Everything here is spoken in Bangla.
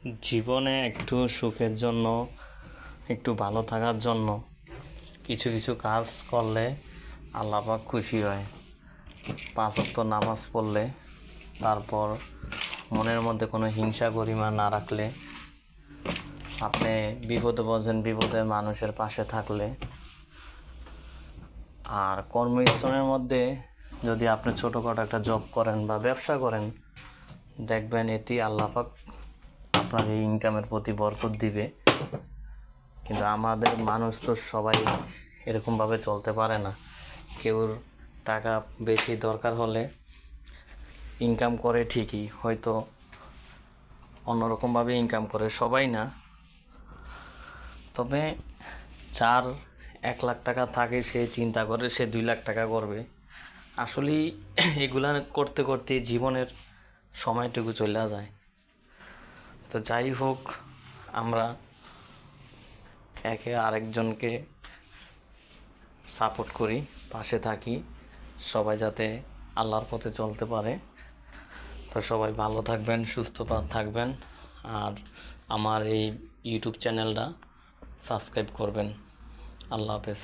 জীবনে একটু সুখের জন্য, একটু ভালো থাকার জন্য কিছু কিছু কাজ করলে আল্লাহ পাক খুশি হয়। 5 ওয়াক্ত নামাজ পড়লে, তারপর মনের মধ্যে কোনো হিংসা গরিমা না রাখলে, আপনি বিপদে পড়ছেন, বিপদের মানুষের পাশে থাকলে, আর কর্মস্থলের মধ্যে যদি আপনি ছোটোখাটো একটা জব করেন বা ব্যবসা করেন, দেখবেন এটি আল্লাহ পাক আপনার এই ইনকামের প্রতি বরকত দিবে। কিন্তু আমাদের মানুষ তো সবাই এরকমভাবে চলতে পারে না। কেউর টাকা বেশি দরকার হলে ইনকাম করে ঠিকই, হয়তো অন্যরকমভাবে ইনকাম করে, সবাই না। তবে যার 1 লাখ টাকা থাকে সে চিন্তা করে সে 2 লাখ টাকা করবে। আসলেই এগুলা করতে করতে জীবনের সময়টুকু চলে যায়। তো যাই হোক, আমরা একে আরেকজনকে সাপোর্ট করি, পাশে থাকি, সবাই যাতে আল্লাহর পথে চলতে পারে। তো সবাই ভালো থাকবেন, সুস্থ থাকবেন, আর আমার এই ইউটিউব চ্যানেলটা সাবস্ক্রাইব করবেন। আল্লাহ হাফেজ।